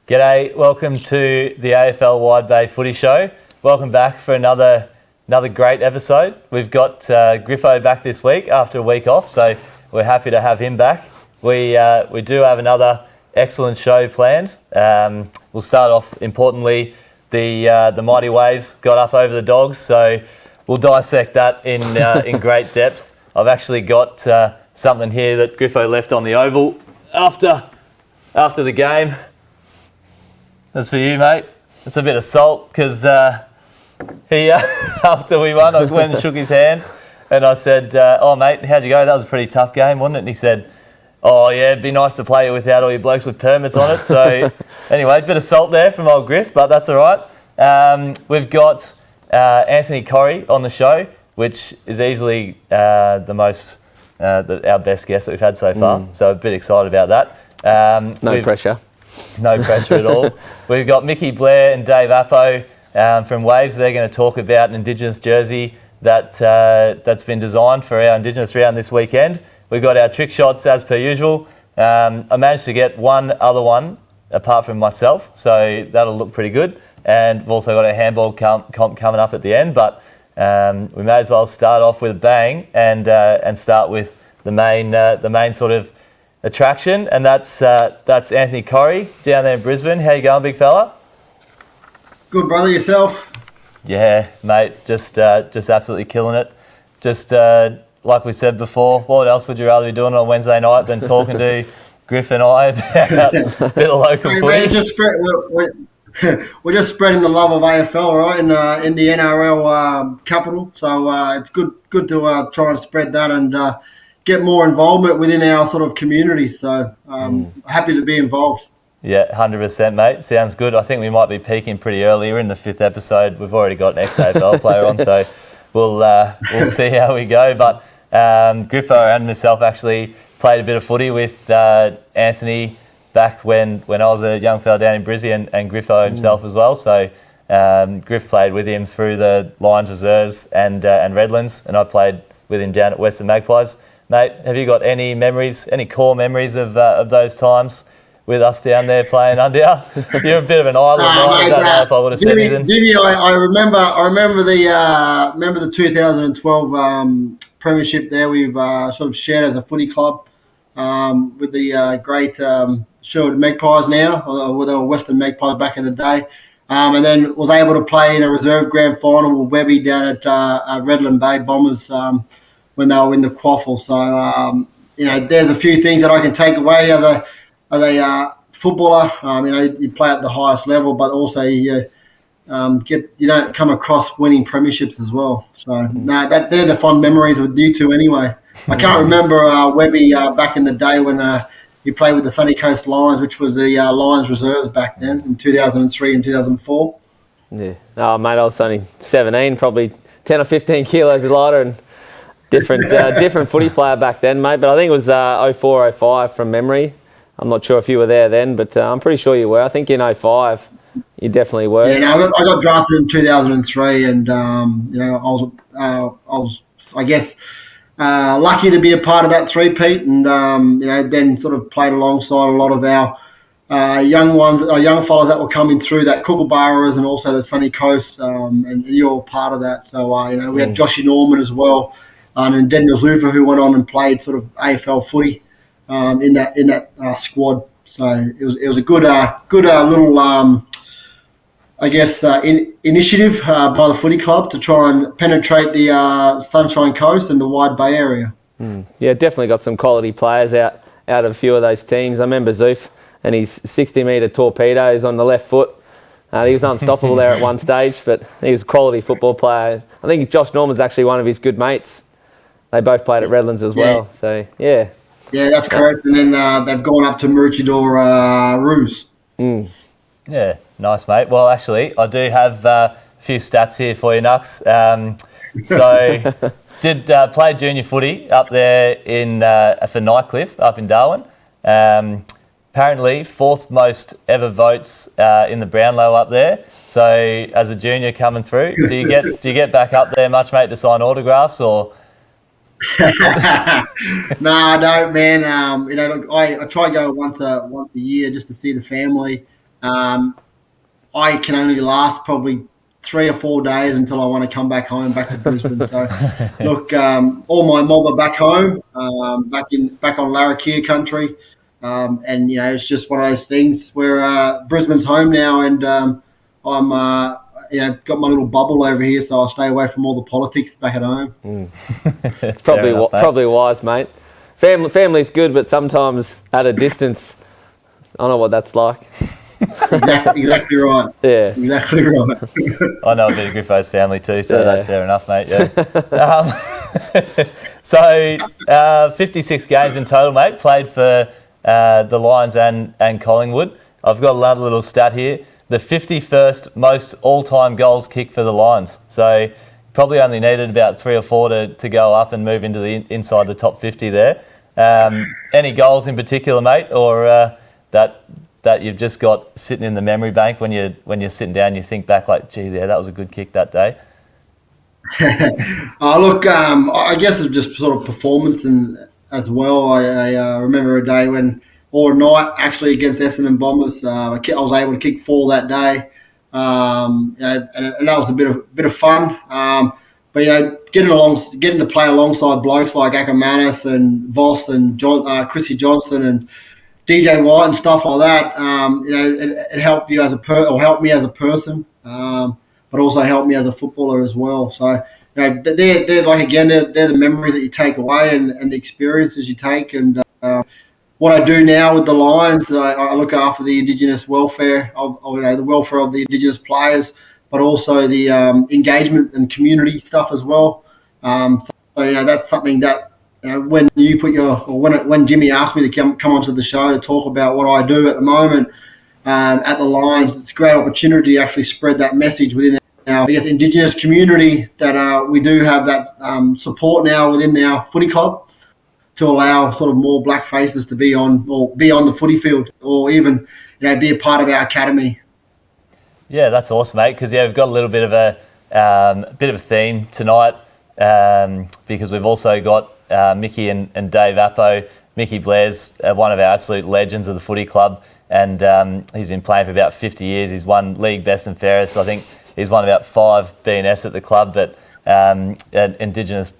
G'day, welcome to the AFL Wide Bay Footy Show. Welcome back for another great episode. We've got Griffo back this week after a week off, so we're happy to have him back. We do have another excellent show planned. We'll start off importantly. The mighty waves got up over the Dogs, so we'll dissect that in great depth. I've actually got something here that Griffo left on the oval after the game. That's for you, mate. It's a bit of salt because he after we won, I went and shook his hand, and I said, "Oh, mate, how'd you go? That was a pretty tough game, wasn't it?" And he said, "Oh, yeah, it'd be nice to play it without all your blokes with permits on it." So anyway, a bit of salt there from old Griff, but that's all right. We've got Anthony Corrie on the show, which is easily our best guest that we've had so far. So a bit excited about that. No pressure. No pressure at all. We've got Michael Blair and Dave Appo from Waves. They're going to talk about an Indigenous jersey that's been designed for our Indigenous round this weekend. We've got our trick shots as per usual. I managed to get one other one apart from myself, so that'll look pretty good. And we've also got a handball comp coming up at the end, but we may as well start off with a bang and start with the main sort of attraction, and that's Anthony Corrie down there in Brisbane. How you going, big fella? Good, brother. Yourself? Yeah, mate. Just absolutely killing it. Just like we said before, what else would you rather be doing on a Wednesday night than talking to Griff and I about a bit of local footy? We're just spreading the love of AFL, right, in the NRL capital. So it's good to try and spread that and get more involvement within our sort of community. So happy to be involved. Yeah, 100%, mate. Sounds good. I think we might be peaking pretty early. We're in the 5th episode. We've already got an ex-AFL player on, so we'll see how we go. But Griffo and myself actually played a bit of footy with Anthony back when I was a young fella down in Brizzy, and Griffo himself as well. So Griff played with him through the Lions Reserves and Redlands, and I played with him down at Western Magpies. Mate, have you got any core memories of those times with us down there playing under you? You're a bit of an island, right? I don't know if I would have said anything. Jimmy, I remember the 2012 premiership there. We've sort of shared as a footy club with the great Sherwood Magpies now, or with the Western Magpies back in the day. And then was able to play in a reserve grand final with Webby down at Redland Bay Bombers when they were in the quaffle. So, there's a few things that I can take away as a footballer. You play at the highest level, but also you don't come across winning premierships as well. So, they're the fond memories with you two anyway. I can't remember Webby back in the day when he played with the Sunny Coast Lions, which was the Lions Reserves back then in 2003 and 2004. Yeah. Oh, mate, I was only 17, probably 10 or 15 kilos lighter, and different footy player back then, mate. But I think it was 04, 05 from memory. I'm not sure if you were there then, but I'm pretty sure you were. I think in 05, you definitely were. Yeah, no, I got drafted in 2003, and I was I guess lucky to be a part of that three-peat, and then sort of played alongside a lot of our young fellas that were coming through, that Kookaburras and also the Sunny Coast, and you're all part of that. So we had Joshy Norman as well, and Daniel Zufa, who went on and played sort of AFL footy in that squad. So it was a good little initiative by the footy club to try and penetrate the Sunshine Coast and the Wide Bay area. Yeah, definitely got some quality players out of a few of those teams. I remember Zoof and his 60-metre torpedoes on the left foot. He was unstoppable there at one stage, but he was a quality football player. I think Josh Norman's actually one of his good mates. They both played at Redlands as well. So, yeah. Yeah, that's correct. And then they've gone up to Maroochydore Roos. Yeah, nice, mate. Well, actually, I do have a few stats here for you, Nux. Did play junior footy up there for Nightcliff up in Darwin. Apparently, 4th most ever votes in the Brownlow up there. So, as a junior coming through, do you get back up there much, mate, to sign autographs or? No, I don't, man. I try to go once a year just to see the family. I can only last probably 3 or 4 days until I want to come back home, back to Brisbane. So, look, all my mob are back home, back on Larrakia country, and it's just one of those things where Brisbane's home now, and I'm got my little bubble over here, so I'll stay away from all the politics back at home. It's probably wise, mate. Family's good, but sometimes at a distance, I know what that's like. Exactly right. Yeah, exactly right. I know a bit of Griffo's family too, so that's fair enough, mate. Yeah. So 56 games in total, mate. Played for the Lions and Collingwood. I've got another little stat here. The 51st most all-time goals kicked for the Lions. So probably only needed about 3 or 4 to go up and move into the inside the top 50 there. Any goals in particular, mate, or that you've just got sitting in the memory bank when you're sitting down, you think back like, gee, yeah, that was a good kick that day? Look, I guess it's just sort of performance and as well. I remember a day or a night actually against Essendon Bombers. I was able to kick 4 that day, and that was a bit of fun. But getting to play alongside blokes like Ackermanis and Voss and Chrissy Johnson and DJ White and stuff like that, it helped you helped me as a person, but also helped me as a footballer as well. So, they're like, again, they're the memories that you take away and the experiences you take. And what I do now with the Lions, I look after the Indigenous welfare, the welfare of the Indigenous players, but also the engagement and community stuff as well. So that's something that, when you put when Jimmy asked me to come onto the show to talk about what I do at the moment at the Lions, it's a great opportunity to actually spread that message within our, I guess, Indigenous community, that we do have that support now within our footy club to allow sort of more black faces to be on the footy field, or even be a part of our academy. Yeah, that's awesome, mate. Because we've got a little bit of a theme tonight, because we've also got Mickey and Dave Appo. Mickey Blair's one of our absolute legends of the footy club, and he's been playing for about 50 years. He's won league best and fairest. I think he's won about 5 BNFs at the club, but an Indigenous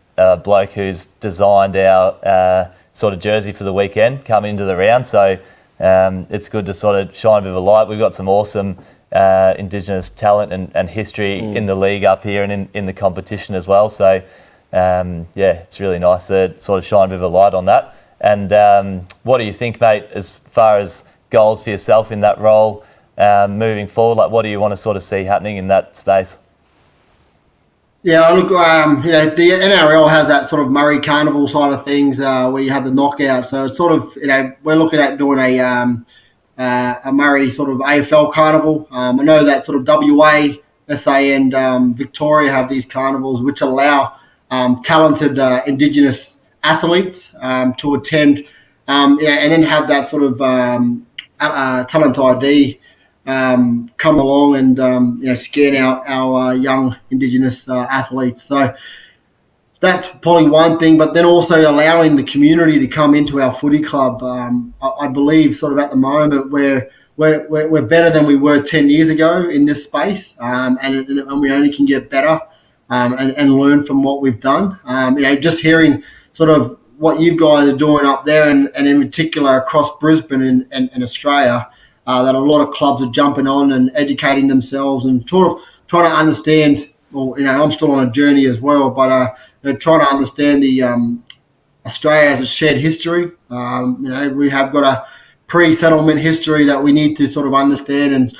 bloke who's designed our sort of jersey for the weekend coming into the round. So it's good to sort of shine a bit of a light. We've got some awesome Indigenous talent and history in the league up here and in the competition as well. So it's really nice to sort of shine a bit of a light on that. And what do you think, mate, as far as goals for yourself in that role moving forward? Like, what do you want to sort of see happening in that space? Yeah, look, the NRL has that sort of Murray Carnival side of things where you have the knockout. So it's sort of, we're looking at doing a Murray sort of AFL carnival. I know that sort of WA, SA and Victoria have these carnivals which allow talented Indigenous athletes to attend, and then have that sort of talent ID come along and scan our young Indigenous athletes. So that's probably one thing, but then also allowing the community to come into our footy club. I believe sort of at the moment we're better than we were 10 years ago in this space, and we only can get better and learn from what we've done. Just hearing sort of what you guys are doing up there, and in particular across Brisbane and Australia, that a lot of clubs are jumping on and educating themselves and sort of trying to understand. Well, I'm still on a journey as well, but trying to understand the Australia as a shared history. We have got a pre-settlement history that we need to sort of understand and,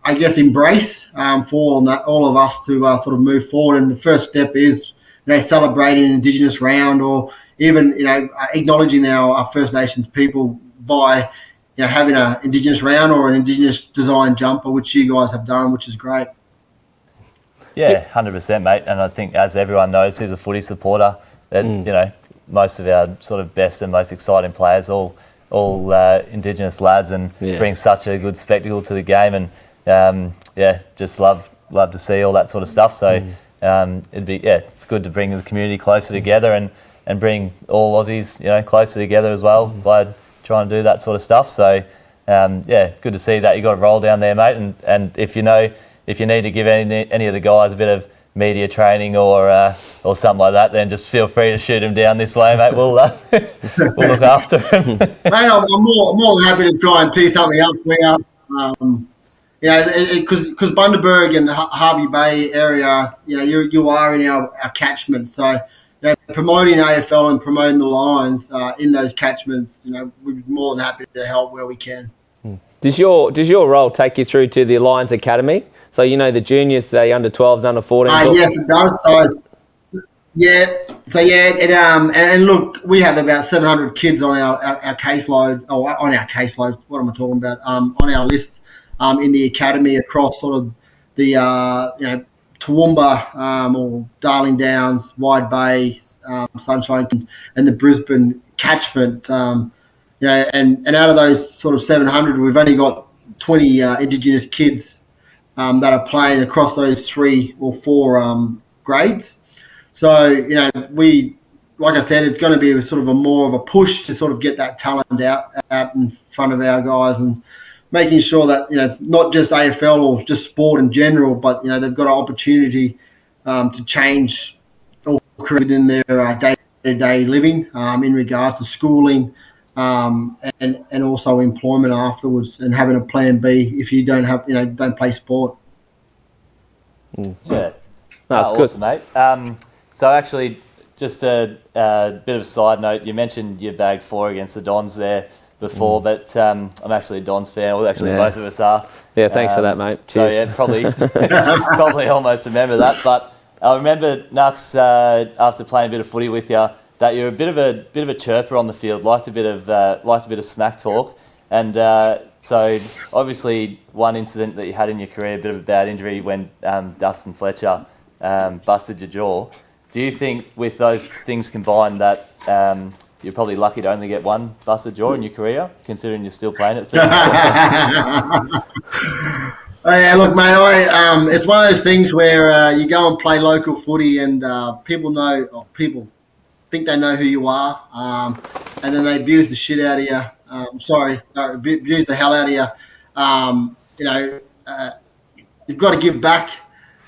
I guess, embrace for all of us to sort of move forward. And the first step is, celebrating an Indigenous round, or even, acknowledging our First Nations people by, having an Indigenous round or an Indigenous design jumper, which you guys have done, which is great. Yeah, 100%, mate. And I think, as everyone knows who's a footy supporter, that most of our sort of best and most exciting players all Indigenous lads, and bring such a good spectacle to the game. And just love to see all that sort of stuff. So it's good to bring the community closer together and bring all Aussies closer together as well by trying to do that sort of stuff. So good to see that you got a roll down there, mate. And if you need to give any of the guys a bit of media training or something like that, then just feel free to shoot them down this way, mate. We'll look after them. Mate, I'm more than happy to try and tee something up for you. Because Bundaberg and Harvey Bay area, you are in our catchment. So, promoting AFL and promoting the Lions in those catchments, we'd be more than happy to help where we can. Does your role take you through to the Lions Academy? So the juniors, the under 12s, under 14s. Yes, it does. And look, we have about 700 kids on our caseload, or on our caseload. What am I talking about? On our list in the academy across sort of the Toowoomba or Darling Downs, Wide Bay, Sunshine, and the Brisbane catchment. And out of those sort of 700, we've only got 20 Indigenous kids that are playing across those 3 or 4 grades. So, we, like I said, it's going to be sort of a more of a push to sort of get that talent out in front of our guys and making sure that, not just AFL or just sport in general, but, they've got an opportunity to change or within their day-to-day living in regards to schooling and also employment afterwards, and having a plan B if you don't have, don't play sport. Yeah. That's awesome, good, mate. So actually, just a bit of a side note, you mentioned you bagged 4 against the Dons there before, but I'm actually a Dons fan. Well, actually, both of us are. Yeah, thanks for that, mate. Cheers. So, probably almost remember that. But I remember, Nux, after playing a bit of footy with you, that you're a bit of a chirper on the field, liked a bit of smack talk. And so, obviously, one incident that you had in your career, a bit of a bad injury when Dustin Fletcher busted your jaw. Do you think with those things combined that you're probably lucky to only get one busted jaw in your career, considering you're still playing at 30? Yeah, look, mate, it's one of those things where you go and play local footy and people think they know who you are, and then they abuse the shit out of you. Abuse the hell out of you. You've got to give back.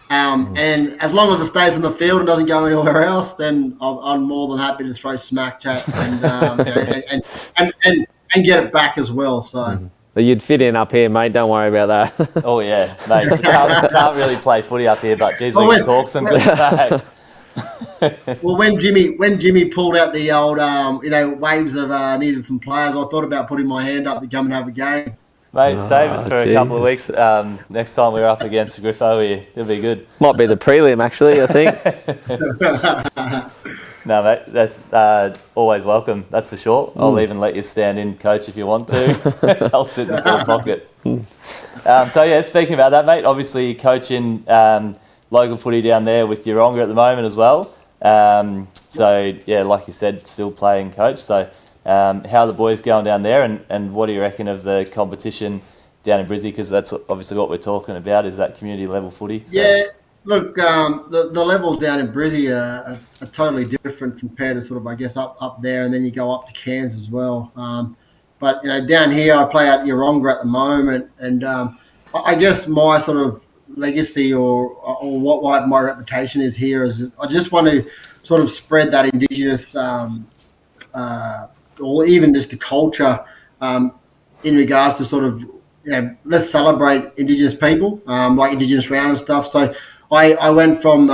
And as long as it stays in the field and doesn't go anywhere else, then I'm more than happy to throw smack chat and get it back as well. So you'd fit in up here, mate. Don't worry about that. Oh yeah, mate. Can't really play footy up here, but geez, we can talk some good smack. Well, when Jimmy pulled out the old waves of needed some players, I thought about putting my hand up to come and have a game. Mate, save it for a couple of weeks. Next time we're up against Griffo, it'll be good. Might be the prelim, actually, I think. No, mate, that's always welcome, that's for sure. I'll even let you stand in, coach, if you want to. I'll sit in the full pocket. Speaking about that, mate, obviously you're coaching local footy down there with Yeronga at the moment as well. Like you said, still playing coach. So how are the boys going down there, and what do you reckon of the competition down in Brizzy? Because that's obviously what we're talking about, is that community level footy. So. Yeah, look, the levels down in Brizzy are totally different compared to sort of, I guess, up there, and then you go up to Cairns as well. But down here I play at Yeronga at the moment, and I guess my sort of legacy or what my reputation is here is I just want to sort of spread that Indigenous or even just the culture in regards to sort of, let's celebrate Indigenous people, like Indigenous round and stuff. So I went from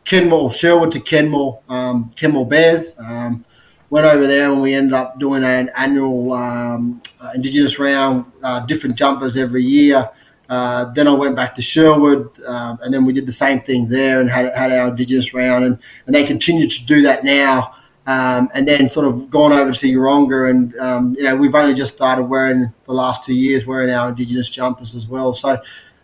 Sherwood to Kenmore Bears, went over there and we ended up doing an annual Indigenous round, different jumpers every year. Then I went back to Sherwood, and then we did the same thing there and had our Indigenous round, and they continue to do that now. And then sort of gone over to Yeronga, and we've only just started wearing the last 2 years wearing our Indigenous jumpers as well. So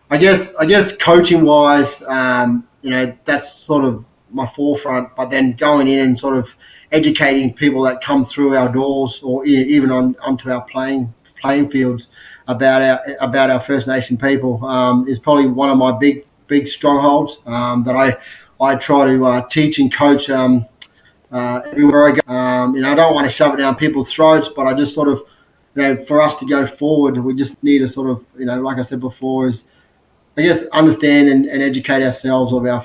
I guess coaching wise, that's sort of my forefront. But then going in and sort of educating people that come through our doors or even onto our playing fields about our First Nation people is probably one of my big strongholds that I try to teach and coach everywhere I go. I don't want to shove it down people's throats, but I just sort of for us to go forward, we just need to sort of, like I said before, is I guess understand and educate ourselves of our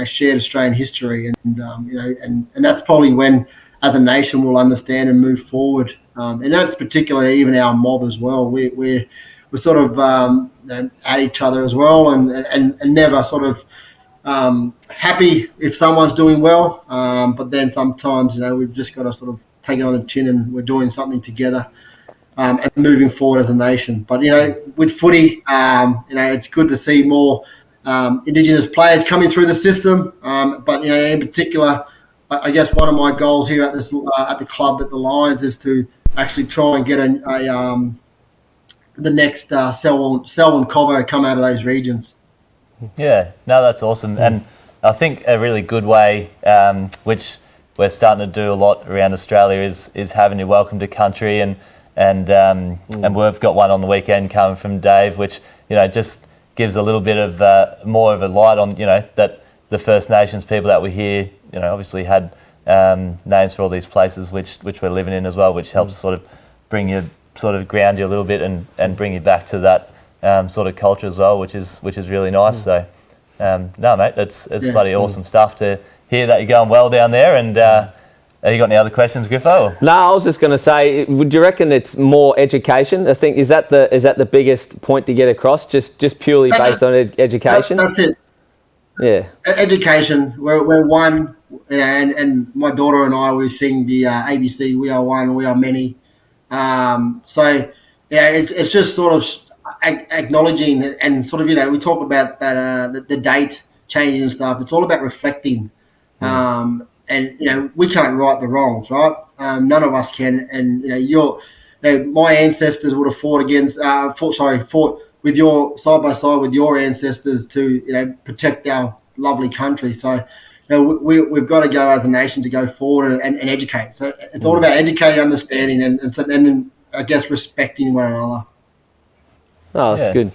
shared Australian history, and that's probably when, as a nation, we'll understand and move forward. And that's particularly even our mob as well. We're sort of at each other as well, and never sort of happy if someone's doing well. But then sometimes we've just got to sort of take it on the chin, and we're doing something together. And moving forward as a nation. But, with footy, it's good to see more Indigenous players coming through the system. But, in particular, I guess one of my goals here at the club at the Lions is to actually try and get the next Selwyn Cobbo come out of those regions. Yeah, no, that's awesome. And I think a really good way, which we're starting to do a lot around Australia, is having you welcome to country, and we've got one on the weekend coming from Dave, which just gives a little bit of more of a light on that the First Nations people that we hear obviously had names for all these places which we're living in as well, which helps sort of ground you a little bit and bring you back to that sort of culture as well, which is really nice. So no, mate, it's bloody awesome stuff to hear that you're going well down there. And have you got any other questions, Griffo? No, I was just going to say, would you reckon it's more education? I think is that the biggest point to get across? Just purely based on education. That's it. Yeah. Education. We're one, and my daughter and I, we sing the ABC. We are one. We are many. So it's just sort of acknowledging and sort of we talk about that the date changing and stuff. It's all about reflecting. And we can't right the wrongs, right? None of us can. And my ancestors would have fought with your side by side with your ancestors to protect our lovely country. So we've got to go as a nation to go forward and educate. So it's all about educating, understanding, and I guess respecting one another. Oh, that's good.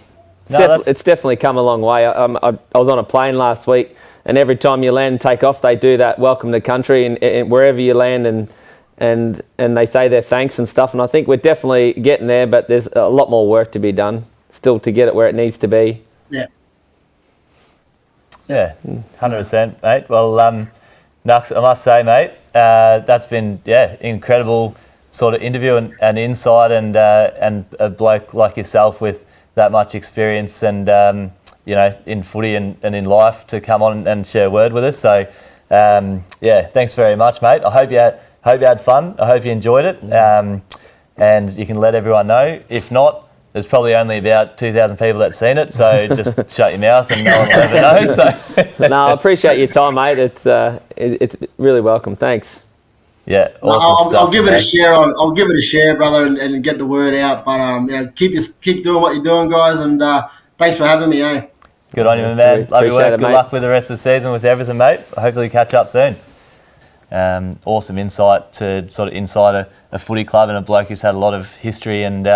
It's definitely come a long way. I was on a plane last week. And every time you land and take off, they do that welcome to country, and wherever you land, and they say their thanks and stuff. And I think we're definitely getting there, but there's a lot more work to be done still to get it where it needs to be. Yeah. Yeah, 100%, mate. Well, Nux, I must say, mate, that's been incredible sort of interview and insight, and a bloke like yourself with that much experience and. In footy and in life to come on and share a word with us. So, thanks very much, mate. I hope you had fun. I hope you enjoyed it. And you can let everyone know. If not, there's probably only about 2,000 people that's seen it. So just shut your mouth and no one will ever know. So. No, I appreciate your time, mate. It's really welcome. Thanks. Yeah, awesome stuff. I'll give it a share. I'll give it a share, brother, and get the word out. But keep doing what you're doing, guys. And thanks for having me. Good on you, man. Love your work. Good luck with the rest of the season with everything, mate. Hopefully catch up soon. Awesome insight to sort of inside a footy club and a bloke who's had a lot of history and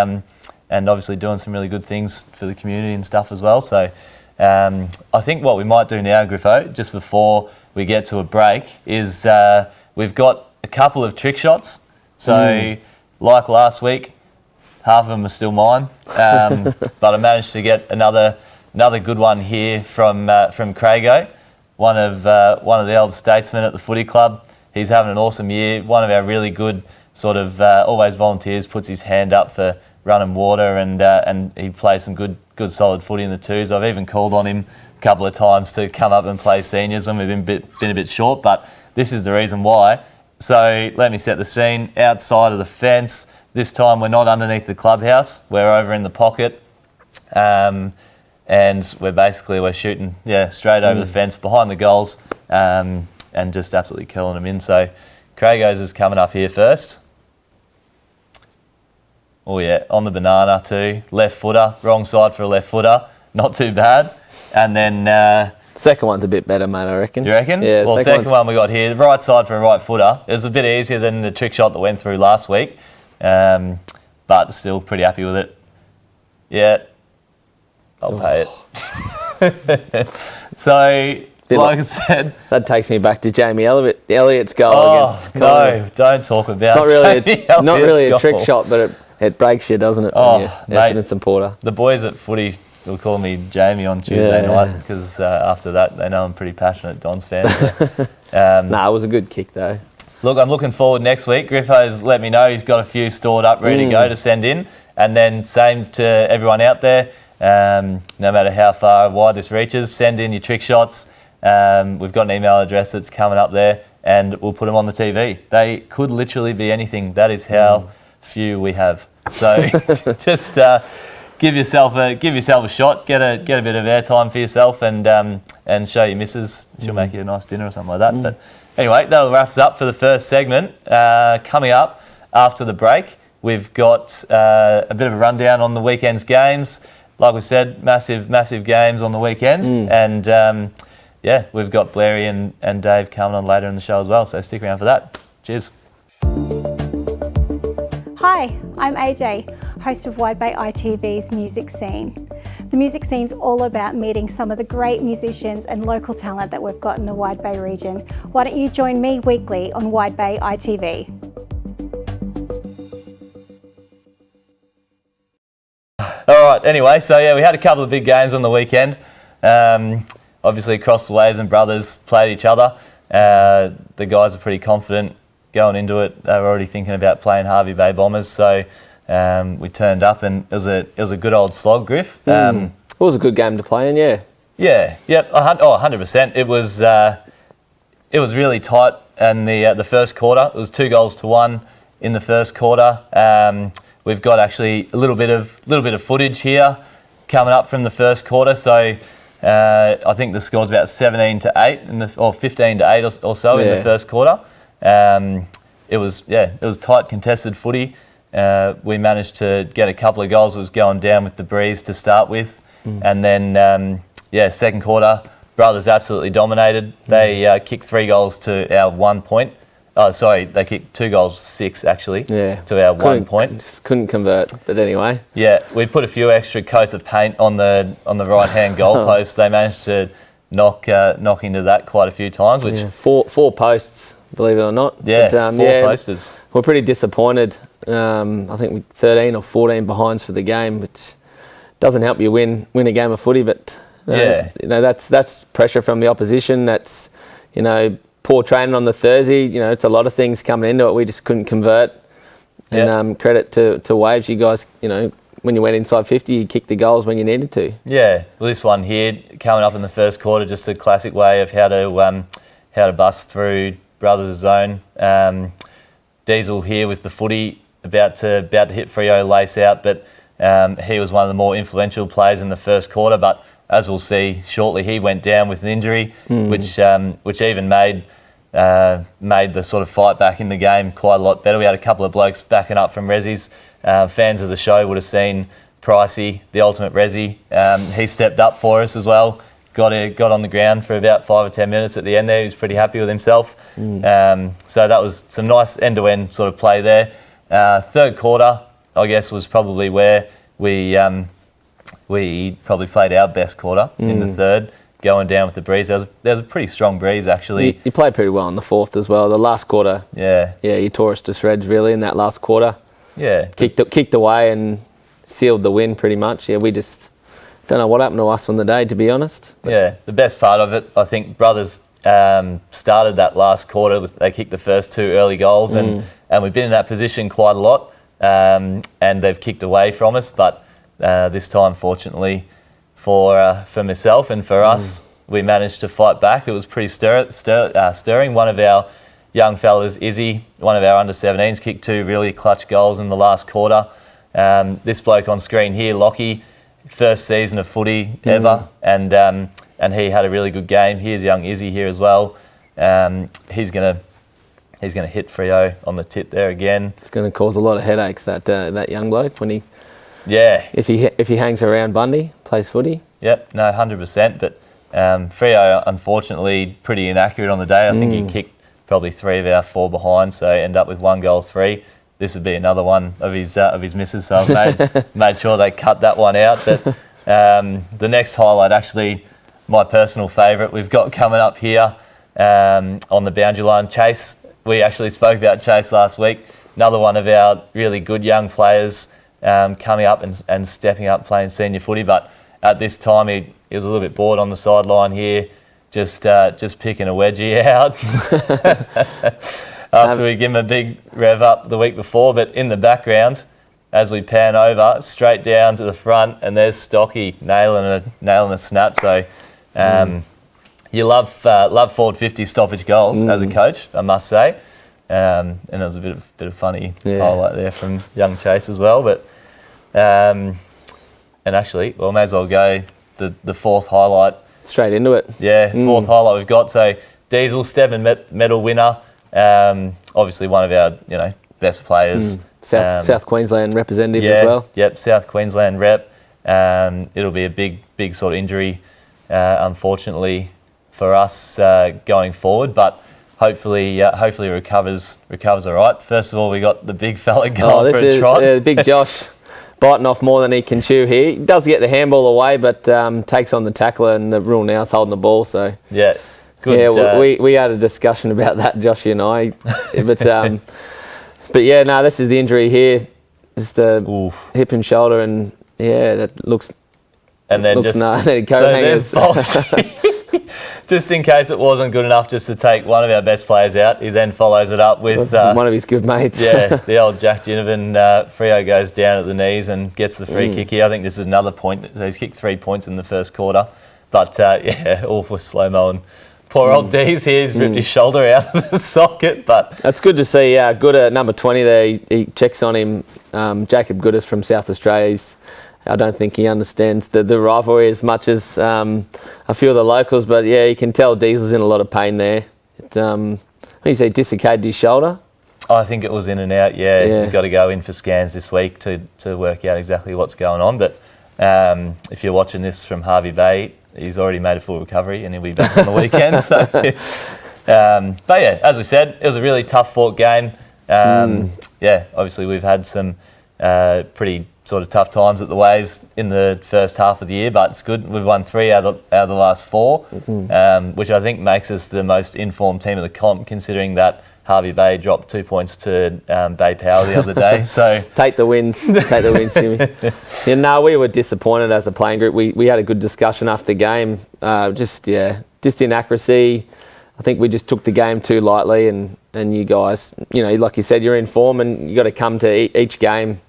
obviously doing some really good things for the community and stuff as well. So I think what we might do now, Griffo, just before we get to a break, is we've got a couple of trick shots. So like last week, half of them are still mine, but I managed to get another good one here from Craigo, one of the old statesmen at the footy club. He's having an awesome year. One of our really good sort of always volunteers, puts his hand up for running water, and he plays some good solid footy in the twos. I've even called on him a couple of times to come up and play seniors when we've been a bit short, but this is the reason why. So let me set the scene. Outside of the fence, this time we're not underneath the clubhouse. We're over in the pocket. And we're shooting straight over the fence behind the goals, and just absolutely killing them in. So Craigo's is coming up here first. Oh yeah, on the banana too. Left footer, wrong side for a left footer. Not too bad. And then second one's a bit better, mate, I reckon. You reckon? Yeah. Well, second one we got here, the right side for a right footer. It was a bit easier than the trick shot that went through last week, but still pretty happy with it. Yeah. I'll pay it. So, like I said... That takes me back to Jamie Elliott's goal against Collingwood. No, don't talk about Not really a trick shot, but It breaks you, doesn't it? Oh, Essendon mate. supporter. The boys at Footy will call me Jamie on Tuesday night because after that they know I'm a pretty passionate Dons fan. It was a good kick though. Look, I'm looking forward next week. Griffo's let me know he's got a few stored up, ready to go to send in. And then same to everyone out there, no matter how far wide this reaches, send in your trick shots. We've got an email address that's coming up there and we'll put them on the TV. They could literally be anything. That is how few we have. So just give yourself a shot, get a bit of airtime for yourself and show your missus. She'll make you a nice dinner or something like that. But anyway, that wraps up for the first segment. Coming up after the break, we've got a bit of a rundown on the weekend's games. Like we said, massive games on the weekend. And we've got Blairy and Dave coming on later in the show as well. So stick around for that. Cheers. Hi, I'm AJ, host of Wide Bay ITV's Music Scene. The music scene's all about meeting some of the great musicians and local talent that we've got in the Wide Bay region. Why don't you join me weekly on Wide Bay ITV? All right, anyway, so we had a couple of big games on the weekend. Obviously, Cross the Waves and Brothers played each other. The guys are pretty confident going into it. They were already thinking about playing Hervey Bay Bombers, so we turned up and it was a good old slog, Griff. It was a good game to play in, Yeah, 100%. It was really tight in the first quarter. It was 2-1 in the first quarter. We've got actually a little bit of footage here coming up from the first quarter. So I think the score's about 17-8 or 15-8 or so in the first quarter. It was tight, contested footy. We managed to get a couple of goals. It was going down with the breeze to start with, and then second quarter, Brothers absolutely dominated. They kicked 3 goals to our 1 point. Oh, sorry, they kicked 2 goals, 6 actually, to our 1 point. Just couldn't convert, but anyway. Yeah, we put a few extra coats of paint on the right-hand goal post. They managed to knock into that quite a few times. Which four posts, believe it or not. Yeah, but, 4 posters. We're pretty disappointed. I think we 13 or 14 behinds for the game, which doesn't help you win a game of footy. But that's pressure from the opposition. That's poor training on the Thursday. It's a lot of things coming into it. We just couldn't convert. And credit to Waves, you guys. When you went inside 50, you kicked the goals when you needed to. Yeah, well, this one here coming up in the first quarter, just a classic way of how to bust through Brothers' zone. Diesel here with the footy, about to hit Freo lace out, but he was one of the more influential players in the first quarter. But as we'll see shortly, he went down with an injury, which even made the sort of fight back in the game quite a lot better. We had a couple of blokes backing up from Rezzies. Fans of the show would have seen Pricey, the ultimate Rezzy. He stepped up for us as well. Got on the ground for about 5 or 10 minutes at the end there. He was pretty happy with himself. So that was some nice end-to-end sort of play there. Third quarter, I guess, was probably where we probably played our best quarter in the third, going down with the breeze. There was a pretty strong breeze, actually. You played pretty well in the fourth as well. The last quarter, you tore us to shreds, really, in that last quarter. Yeah. Kicked away and sealed the win, pretty much. Yeah, we just don't know what happened to us on the day, to be honest. But the best part of it, I think Brothers started that last quarter. They kicked the first 2 early goals, and we've been in that position quite a lot, and they've kicked away from us. But this time, fortunately, for myself and for us, we managed to fight back. It was pretty stirring. One of our young fellas, Izzy, one of our under-17s, kicked 2 really clutch goals in the last quarter. This bloke on screen here, Lockie, first season of footy ever, and he had a really good game. Here's young Izzy here as well. He's gonna hit Freo on the tit there again. It's going to cause a lot of headaches, that young bloke, when he if he hangs around Bundy, plays footy. Yep, no, 100%. But Freo, unfortunately, pretty inaccurate on the day. I think he kicked probably 3 of our 4 behind, so end up with 1 goal 3. This would be another one of his misses, so I've made sure they cut that one out. But the next highlight, actually, my personal favourite, we've got coming up here on the boundary line. Chase, we actually spoke about Chase last week. another one of our really good young players coming up and stepping up playing senior footy. But at this time, he was a little bit bored on the sideline here, just picking a wedgie out after we give him a big rev up the week before. But in the background, as we pan over, straight down to the front, and there's Stocky nailing a snap. So you love forward 50 stoppage goals as a coach, I must say. And it was a bit of funny highlight there from young Chase as well. But and actually, well, may as well go the fourth highlight. Straight into it. Yeah, fourth highlight we've got. So Diesel, Stebbin medal winner. Obviously one of our best players. South Queensland representative as well. Yep, South Queensland rep. It'll be a big sort of injury, unfortunately, for us going forward. But hopefully recovers all right. First of all, we got the big fella going for a trot. Big Josh biting off more than he can chew here. He does get the handball away, but takes on the tackler, and the rule now is holding the ball. So yeah, good. Yeah, we had a discussion about that, Joshy and I. But yeah, no, this is the injury here. Just the hip and shoulder, and yeah, that looks. And then looks just then there's just in case it wasn't good enough just to take one of our best players out, he then follows it up with one of his good mates. Yeah, the old Jack Ginnivan. Freo goes down at the knees and gets the free kick here. I think this is another point. So he's kicked 3 points in the first quarter. But all for slow-mo. And poor old Dees here, he's ripped his shoulder out of the socket. But that's good to see. Good at number 20 there. He checks on him. Jacob Goodis from South Australia. I don't think he understands the rivalry as much as a few of the locals, but yeah, you can tell Diesel's in a lot of pain there. You say dislocated his shoulder? I think it was in and out, yeah. You've got to go in for scans this week to work out exactly what's going on. But if you're watching this from Hervey Bay, he's already made a full recovery and he'll be back on the weekend. So, but yeah, as we said, it was a really tough fought game. Yeah, obviously we've had some pretty sort of tough times at the Waves in the first half of the year, but it's good. We've won 3 out of the last 4, which I think makes us the most informed team of the comp, considering that Hervey Bay dropped 2 points to Bay Power the other day. So take the wins, Timmy. No, we were disappointed as a playing group. We had a good discussion after the game. Just inaccuracy. I think we just took the game too lightly, and you guys, like you said, you're in form, and you got to come to each game,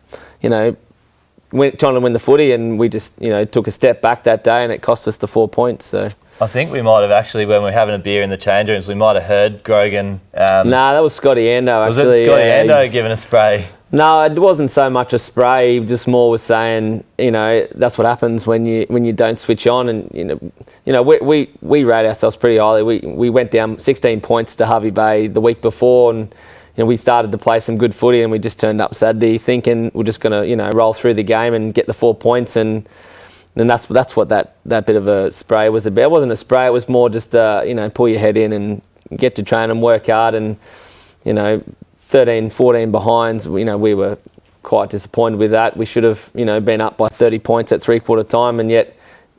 trying to win the footy, and we just took a step back that day, and it cost us the 4 points. So I think we might have actually, when we were having a beer in the change rooms, we might have heard Grogan. That was Scotty Ando. Was it Scotty Ando giving a spray? No, it wasn't so much a spray. He just more was saying, that's what happens when you don't switch on, and we rate ourselves pretty highly. We went down 16 points to Hervey Bay the week before, and we started to play some good footy, and we just turned up Saturday thinking we're just going to roll through the game and get the 4 points, and that's what that bit of a spray was about. It wasn't a spray. It was more just pull your head in and get to train and work hard, and 13, 14 behinds. We were quite disappointed with that. We should have been up by 30 points at 3/4 time, and yet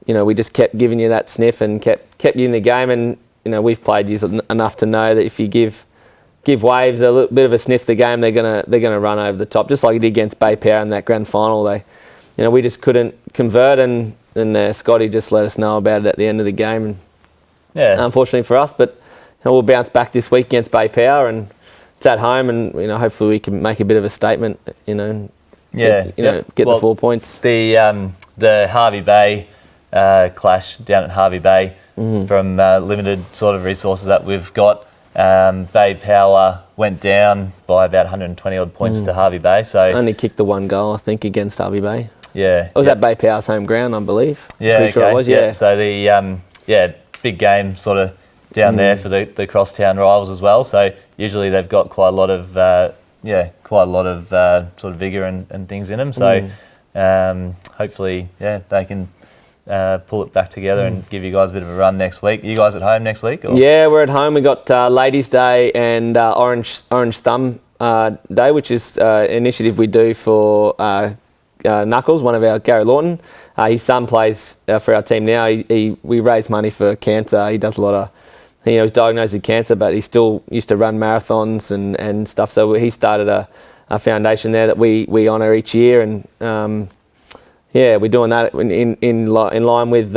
we just kept giving you that sniff and kept you in the game, and we've played you enough to know that if you give Waves a little bit of a sniff the game, they're gonna run over the top, just like it did against Bay Power in that grand final. We just couldn't convert, and Scotty just let us know about it at the end of the game. And unfortunately for us, but we'll bounce back this week against Bay Power, and it's at home, and hopefully we can make a bit of a statement. Get the 4 points. The Hervey Bay clash down at Hervey Bay, from limited sort of resources that we've got. Bay Power went down by about 120 odd points to Hervey Bay. So only kicked the 1 goal, I think, against Hervey Bay. Yeah, it was at Bay Power's home ground, I believe. Yeah, pretty sure it was. Yeah. So the big game sort of down there for the crosstown rivals as well. So usually they've got quite a lot of sort of vigour and things in them. So hopefully they can pull it back together and give you guys a bit of a run next week. Are you guys at home next week? Or? Yeah, we're at home. We got Ladies' Day and Orange Thumb Day, which is an initiative we do for Knuckles, one of our Gary Lawton. His son plays for our team now. We raise money for cancer. He does a lot of. He was diagnosed with cancer, but he still used to run marathons and stuff. So he started a foundation there that we honour each year, and we're doing that in line with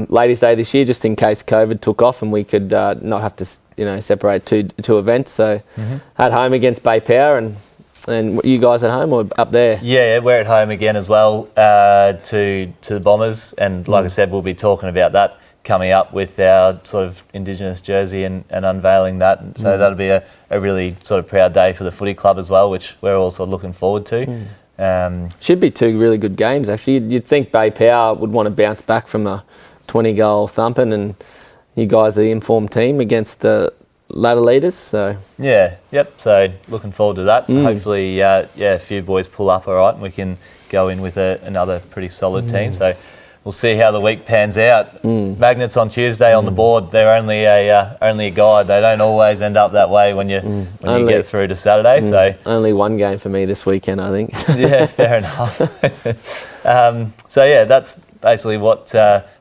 Ladies' Day this year, just in case COVID took off and we could not have to separate two events. So at home against Bay Power, and you guys at home or up there? Yeah, we're at home again as well to the Bombers, and like I said, we'll be talking about that coming up with our sort of Indigenous jersey and unveiling that. So that'll be a really sort of proud day for the footy club as well, which we're also looking forward to. Should be two really good games, actually. You'd think Bay Power would want to bounce back from a 20-goal thumping, and you guys are the informed team against the ladder leaders. So so looking forward to that. Hopefully, a few boys pull up all right, and we can go in with another pretty solid team. So we'll see how the week pans out. Magnets on Tuesday on the board. They're only a guide. They don't always end up that way when you get through to Saturday. So only one game for me this weekend, I think. Yeah, fair enough. That's basically what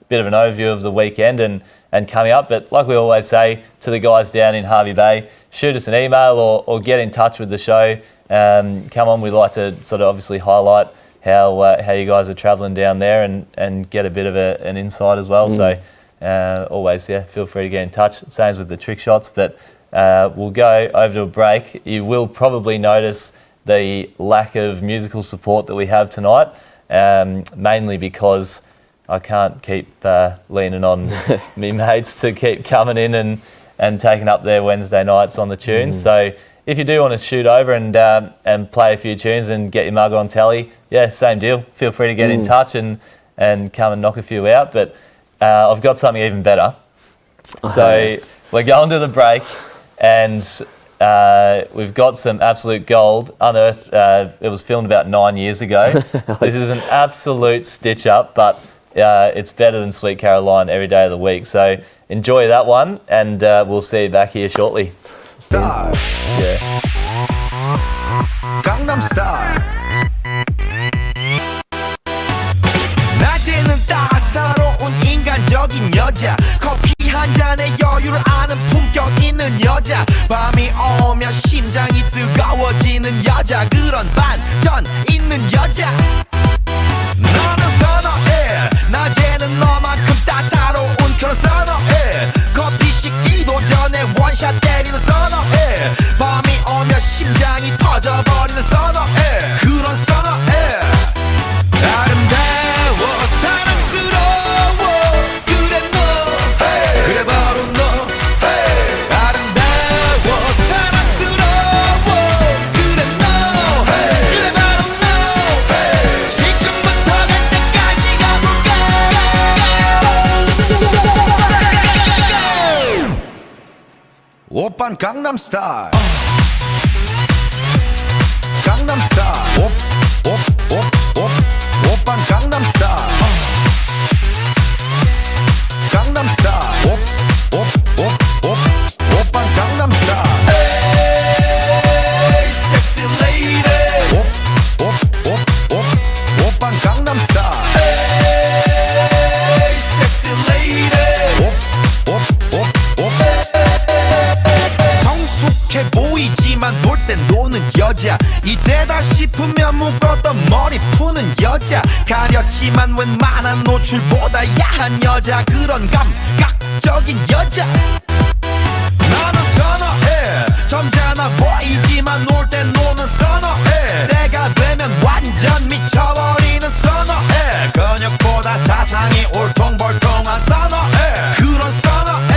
bit of an overview of the weekend and coming up. But like we always say to the guys down in Hervey Bay, shoot us an email or get in touch with the show. Come on, we'd like to sort of obviously highlight how you guys are travelling down there and get a bit of an insight as well. So always, feel free to get in touch. Same as with the trick shots, but we'll go over to a break. You will probably notice the lack of musical support that we have tonight, mainly because I can't keep leaning on me mates to keep coming in and taking up their Wednesday nights on the tunes. So if you do want to shoot over and play a few tunes and get your mug on telly, same deal. Feel free to get in touch and come and knock a few out. But I've got something even better. We're going to the break, and we've got some absolute gold unearthed. It was filmed about 9 years ago. This is an absolute stitch up, but it's better than Sweet Caroline every day of the week. So enjoy that one, and we'll see you back here shortly. Gangnam Style. 낮에는 따사로운 인간적인 여자, 커피 한 잔에 여유를 아는 품격 있는 여자, 밤이 오면 심장이 뜨거워지는 여자, 그런 반전 있는 여자. 너는 선어해, 낮에는 너만큼 따사로운 그런 선어해, 커피 식기도 전에 원샷 때리는 선어해, 밤이 오면 심장이 터져버리는 선어해, 그런 선어해. 아름다워 사랑스러워 그래 너, 그래 바로 너. 아름다워 사랑스러워 그래 너, 그래 바로 너. 지금부터 갈 때까지 가볼까. 오빤 강남 스타일. 강남 스타일. 오빤 강남 스타일. 강남 스타일. 오빤 강남 스타일. Hey, sexy lady. 오빤 강남 스타일. Hey, sexy lady. 성숙해 보이지만 놀 땐 노는 여자, 이때다 싶으면 묶었던 머리 푸는 여자, 가렸지만 웬만한 노출보다 야한 여자, 그런 감각적인 여자. 나는 선어해, 점잖아 보이지만 놀 땐 노는 선어해, 내가 되면 완전 미쳐버리는 선어해, 근육보다 사상이 울퉁불퉁한 선어해, 그런 선어해.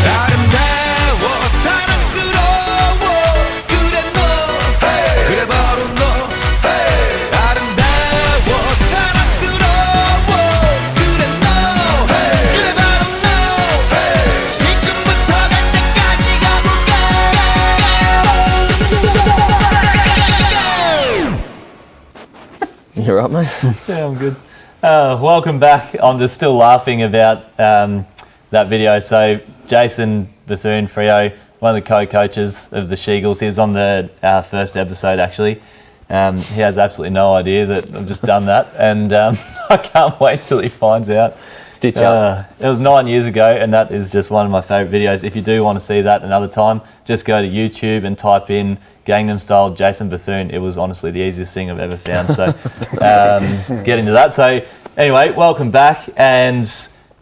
아름다워 사랑스러워 그래 너, 그래 바로 너. 아름다워 사랑스러워 그래 너, 그래 바로 너. 지금부터 갈 때까지 가볼까. You right, mate? Yeah, I'm good. Welcome back. I'm just still laughing about that video. So Jason Bethune-Freo, one of the co-coaches of the She-Eagles, he was on our first episode actually. He has absolutely no idea that I've just done that, and I can't wait till he finds out. Stitch up. It was 9 years ago, and that is just one of my favourite videos. If you do want to see that another time, just go to YouTube and type in Gangnam Style Jason Bethune. It was honestly the easiest thing I've ever found. So get into that. So anyway, welcome back, and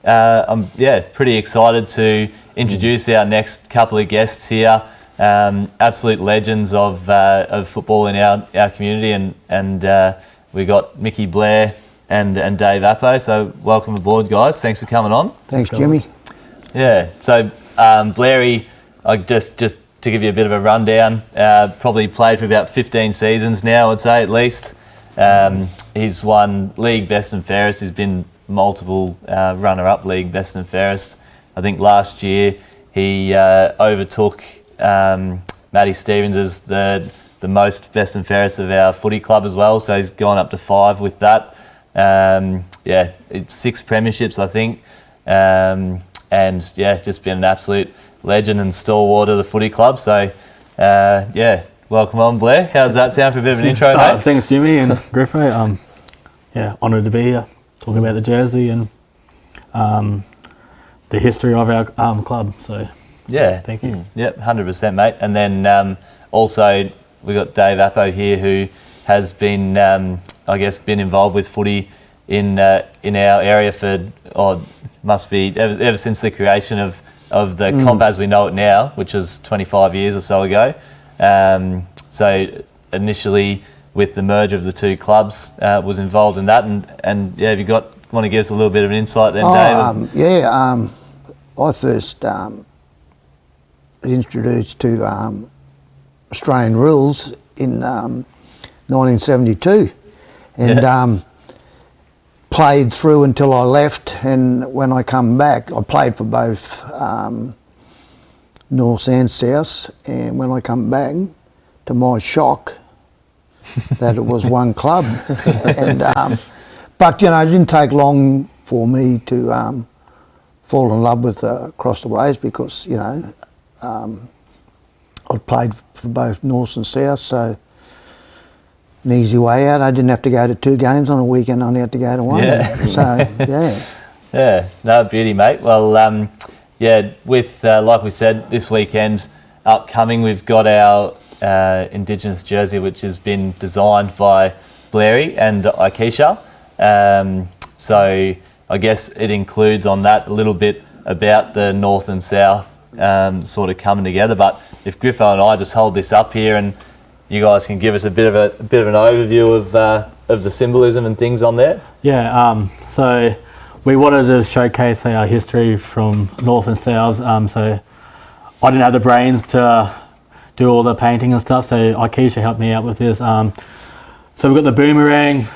I'm pretty excited to introduce our next couple of guests here. Absolute legends of football in our community, and we got Mickey Blair and Dave Appo. So welcome aboard, guys. Thanks for coming on. Thanks, Jimmy. Yeah. So Blairy, just to give you a bit of a rundown, probably played for about 15 seasons now, I'd say at least. He's won league best and fairest. He's been multiple runner-up league best and fairest. I think last year he overtook Matty Stevens as the most best and fairest of our footy club as well. So he's gone up to 5 with that. 6 premierships, I think. Just been an absolute legend and stalwart of the footy club. So, welcome on, Blair. How's that sound for a bit of an intro, mate? Thanks, Jimmy and Griffo. Honoured to be here, talking about the jersey and the history of our club. So, thank you. Yep, 100%, mate. And then also we got Dave Appo here, who has been, been involved with footy in our area for must be ever since the creation of the comp as we know it now, which was 25 years or so ago. So initially with the merger of the two clubs, was involved in that, and have you want to give us a little bit of an insight then, Dave? I first introduced to Australian rules in 1972, and played through until I left, and when I come back I played for both North and South, and when I come back, to my shock, that it was one club. And but it didn't take long for me to fall in love with Across the Ways, because I'd played for both North and South, so an easy way out. I didn't have to go to 2 games on a weekend, I only had to go to 1. No, beauty, mate. Well, with like we said, this weekend upcoming, we've got our Indigenous jersey, which has been designed by Blairy and Aikisha. So I guess it includes on that a little bit about the North and South sort of coming together. But if Griffo and I just hold this up here, and you guys can give us a bit of an overview of the symbolism and things on there. So we wanted to showcase our history from North and South. So I didn't have the brains to do all the painting and stuff, so Aikisha helped me out with this. So we've got the boomerang,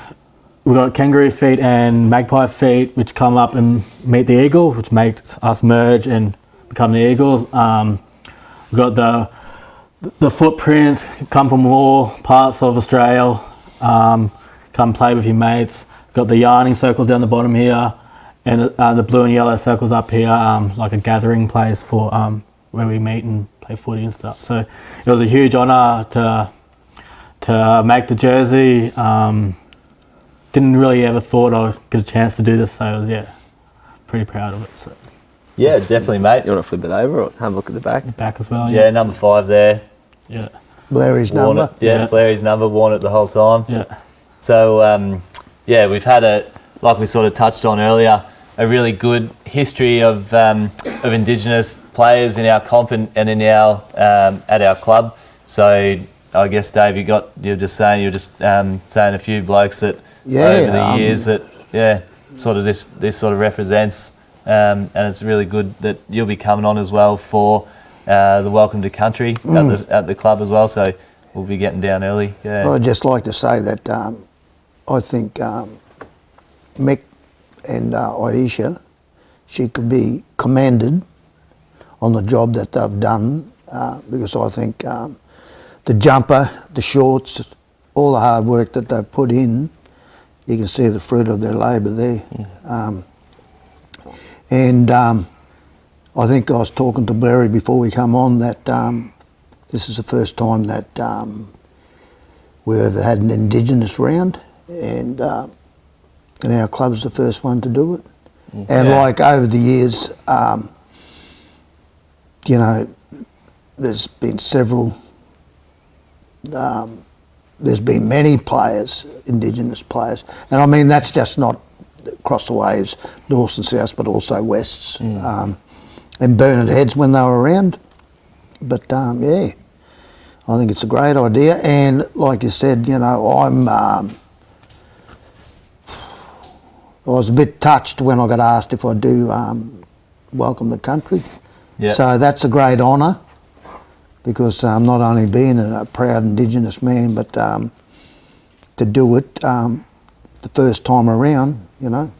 we've got kangaroo feet and magpie feet, which come up and meet the eagle, which makes us merge and become the eagles. We've got the footprints, come from all parts of Australia, come play with your mates. Got the yarning circles down the bottom here, and the blue and yellow circles up here, like a gathering place for where we meet and play footy and stuff. So it was a huge honour to make the jersey. Didn't really ever thought I'd get a chance to do this, so I was pretty proud of it. So. Yeah, definitely, mate. You want to flip it over or have a look at the back? Back as well. Yeah, number 5 there. Yeah. Blairy's number. Blairy's number, worn it the whole time. Yeah. So, we've had like we sort of touched on earlier, a really good history of Indigenous players in our comp and in our at our club. So I guess, Dave, you were just saying a few blokes that over the years that sort of this sort of represents, and it's really good that you'll be coming on as well for the Welcome to Country at the club as well. So we'll be getting down early. Yeah. I'd just like to say that I think Mick and Aisha, she could be commended on the job that they've done, because I think the jumper, the shorts, all the hard work that they've put in, you can see the fruit of their labour there. And I think I was talking to Blairy before we come on that this is the first time that we've ever had an Indigenous round, and our club's the first one to do it. And like over the years, you know, there's been several, there's been many players, Indigenous players, and I mean that's just not across the waves, norths and souths, but also wests, and Bernard Heads when they were around. But yeah, I think it's a great idea, and like you said, you know, I was a bit touched when I got asked if I do welcome the country. Yep. So that's a great honour, because not only being a proud Indigenous man, but to do it the first time around, you know.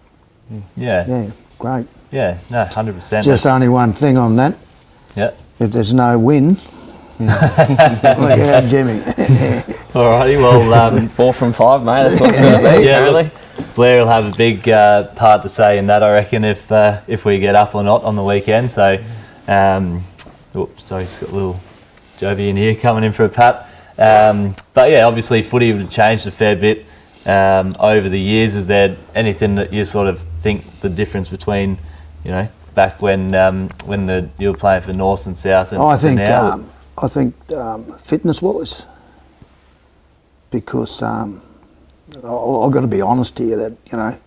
Yeah, great. Yeah, no, 100%. Just only one thing on that. Yeah. If there's no win, look out, Jimmy. Alrighty, well, 4 from 5, mate. That's what it's going to be. yeah, Apparently. look, Blair will have a big part to say in that, I reckon, if we get up or not on the weekend. So, sorry, it's got a little Joby in here coming in for a pat. But yeah, obviously footy would have changed a fair bit over the years. Is there anything that you sort of think the difference between, you know, back when you were playing for North and South and now? I think fitness-wise, because I've got to be honest here that, you know,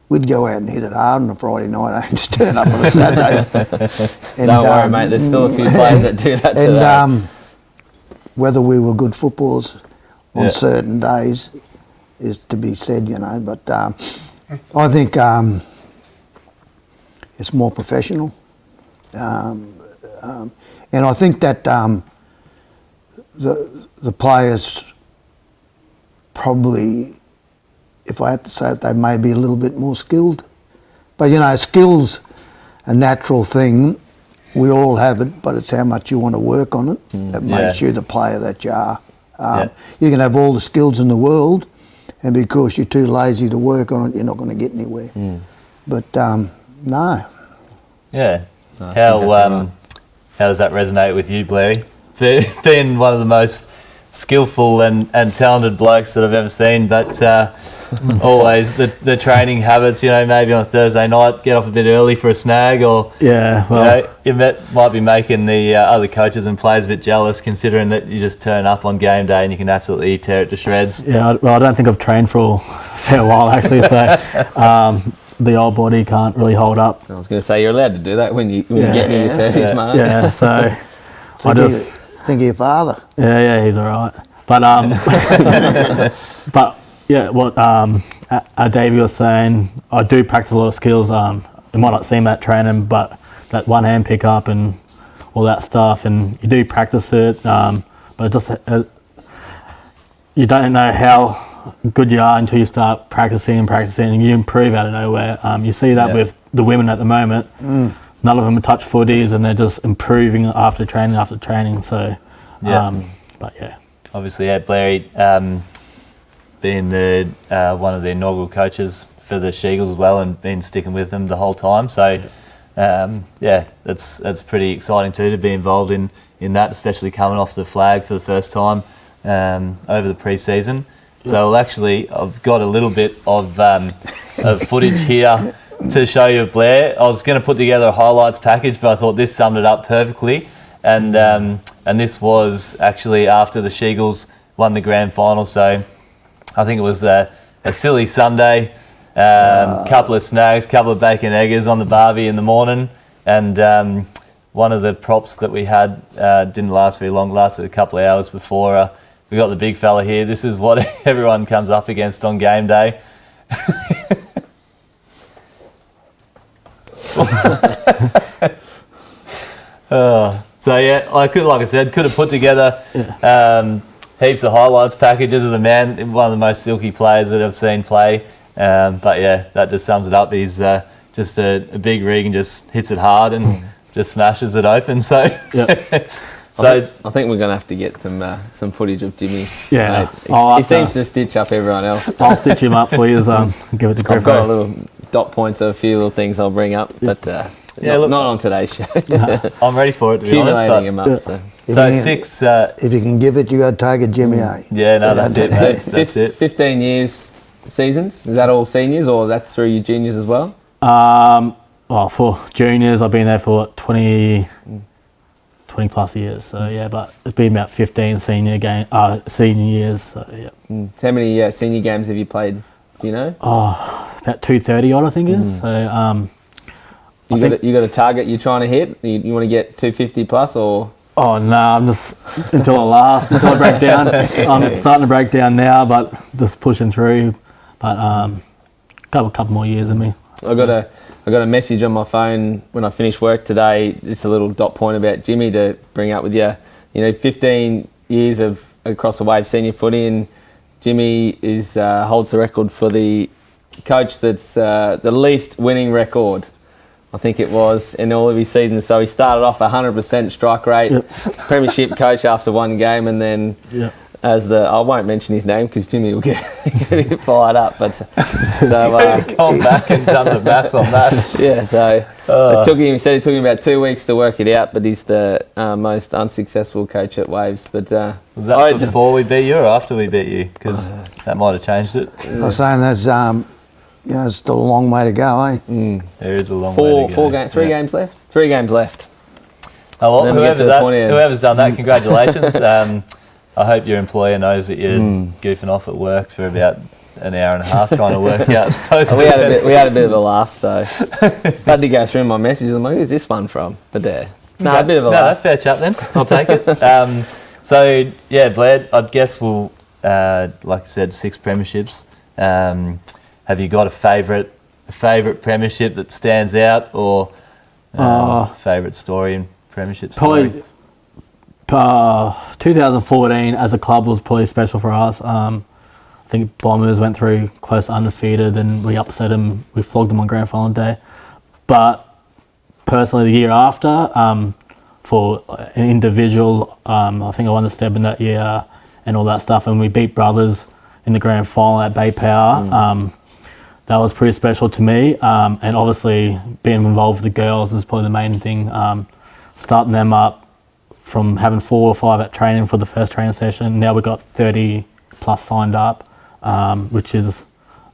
we'd go out and hit it hard on a Friday night and just turn up on a Saturday. And, Don't worry, mate. There's still a few players that do that today. And whether we were good footballers on certain days is to be said, you know. But I think it's more professional, and I think that the players probably, if I had to say it, they may be a little bit more skilled. But, you know, skill's a natural thing. We all have it, but it's how much you want to work on it that makes you the player that you are. You can have all the skills in the world, and because you're too lazy to work on it, you're not going to get anywhere. But, no. Yeah. No, How does that resonate with you, Blairy? Being one of the most skillful and talented blokes that I've ever seen, but always the training habits, you know, maybe on a Thursday night, get off a bit early for a snag, or you might be making the other coaches and players a bit jealous, considering that you just turn up on game day and you can absolutely tear it to shreds. Yeah, well, I don't think I've trained for a fair while actually, so the old body can't really hold up. I was going to say, you're allowed to do that when you get in your 30s, mate. Yeah, so Think of your father. Yeah, he's all right. But but yeah, what Davey was saying, I do practice a lot of skills. You might not see them at training, but that one hand pick up and all that stuff, and you do practice it. But it just you don't know how good you are until you start practicing, and you improve out of nowhere. You see that with the women at the moment. None of them touch footies, and they're just improving after training. So, but yeah. Obviously, Blairy, being the one of the inaugural coaches for the She-Eagles as well, and been sticking with them the whole time. So, that's pretty exciting too, to be involved in that, especially coming off the flag for the first time over the pre-season. So, well, actually, I've got a little bit of footage here to show you, Blair. I was going to put together a highlights package, but I thought this summed it up perfectly. And this was actually after the She-Eagles won the grand final. So I think it was a silly Sunday, couple of snags, couple of bacon eggers on the barbie in the morning. And one of the props that we had didn't last very long, lasted a couple of hours before we got the big fella here. This is what everyone comes up against on game day. So yeah, like I said, could have put together heaps of highlights packages of the man, one of the most silky players that I've seen play. But yeah, that just sums it up. He's just a big rig and just hits it hard and just smashes it open. So, I think we're going to have to get some footage of Jimmy. Yeah, he seems to stitch up everyone else. I'll stitch him up for you. Give it to Griffo. I've got a little dot points of a few little things I'll bring up, but not on today's show. I'm ready for it, to be honest. Accumulating them up. So 6... if you can give it, you got to target Jimmy A. Yeah, no, that's it, mate. That's it. 15 years seasons. Is that all seniors, or that's through your juniors as well? Well, for juniors, I've been there for 20 plus years. So yeah, but it's been about 15 senior years. So yeah. How many senior games have you played? Do you know? About 230 odd, I think it is. So you got a target you're trying to hit? You want to get 250 plus or? Oh no, I'm just until I break down. I'm starting to break down now, but just pushing through. But got a couple more years in me. I got a message on my phone when I finished work today. Just a little dot point about Jimmy to bring up with you. 15 years of across the wave senior footy, and Jimmy holds the record for the coach that's the least winning record. I think it was in all of his seasons. So he started off 100% strike rate, premiership coach after one game, and then I won't mention his name because Jimmy will get fired up. But so He's gone back and done the maths on that. Yeah, so he said it took him about 2 weeks to work it out, but he's the most unsuccessful coach at Waves. But was that before we beat you or after we beat you? Because that might have changed it. I was saying that's it's still a long way to go, eh? There is a long way to go. Three games left. 3 games left. Oh, well, whoever's done that, congratulations. I hope your employer knows that you're goofing off at work for about an hour and a half trying to work out. We had a bit of a laugh, so I had to go through my messages. I'm like, who's this one from? But a bit of a laugh. Fair chat then. I'll take it. So yeah, Blair, I guess we'll, like I said, 6 premierships. Have you got a favourite premiership that stands out, or favourite story in premiership story? Probably 2014 as a club was probably special for us. I think Bombers went through close to undefeated and we upset them. We flogged them on grand final day. But personally, the year after, for an individual, I think I won the Steb in that year and all that stuff, and we beat Brothers in the grand final at Bay Power. That was pretty special to me, and obviously being involved with the girls is probably the main thing. Starting them up from having 4 or 5 at training for the first training session, now we've got 30 plus signed up, which is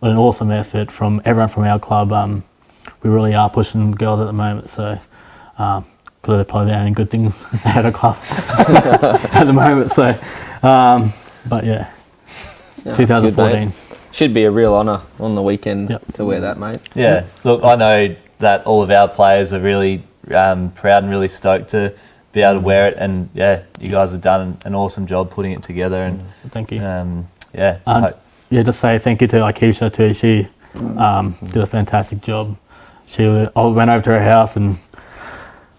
an awesome effort from everyone from our club. We really are pushing girls at the moment, so because they're probably the only good things at a club at the moment. So, but yeah, 2014. Should be a real honour on the weekend to wear that, mate. Yeah, look, I know that all of our players are really proud and really stoked to be able to wear it, and yeah, you guys have done an awesome job putting it together. And thank you. Just say thank you to Akeisha too. She did a fantastic job. I went over to her house and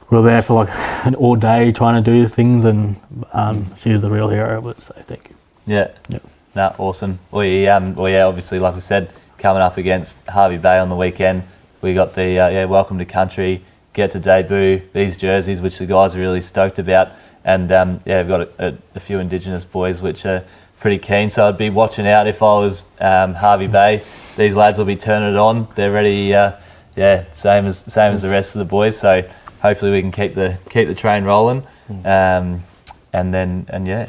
we were there for like an all day trying to do things, and she was the real hero of it. So thank you. Yeah. No, awesome. Obviously, like we said, coming up against Harvey Bay on the weekend, we got the welcome to country, get to debut these jerseys, which the guys are really stoked about, and we've got a few Indigenous boys which are pretty keen. So I'd be watching out if I was Harvey Bay. These lads will be turning it on. They're ready. Same as the rest of the boys. So hopefully we can keep the train rolling.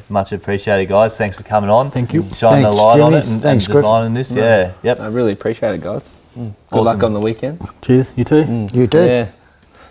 Much appreciated, guys. Thanks for coming on. Thank you. Shining a light Jimmy. on it and designing this. Yeah. I really appreciate it, guys. Good luck on the weekend. Cheers. You too. You too. Yeah.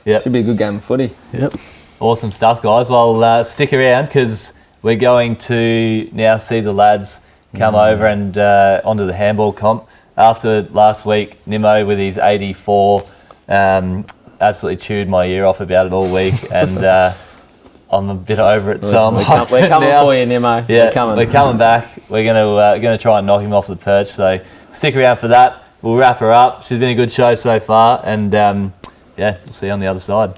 Yep. Should be a good game of footy. Yep. Awesome stuff, guys. Well, stick around because we're going to now see the lads come over and onto the handball comp. After last week, Nimmo with his 84 absolutely chewed my ear off about it all week, and I'm a bit over it, so we're coming now. For you, Nimmo. Yeah, we're coming back. We're gonna try and knock him off the perch. So stick around for that. We'll wrap her up. She's been a good show so far, and we'll see you on the other side.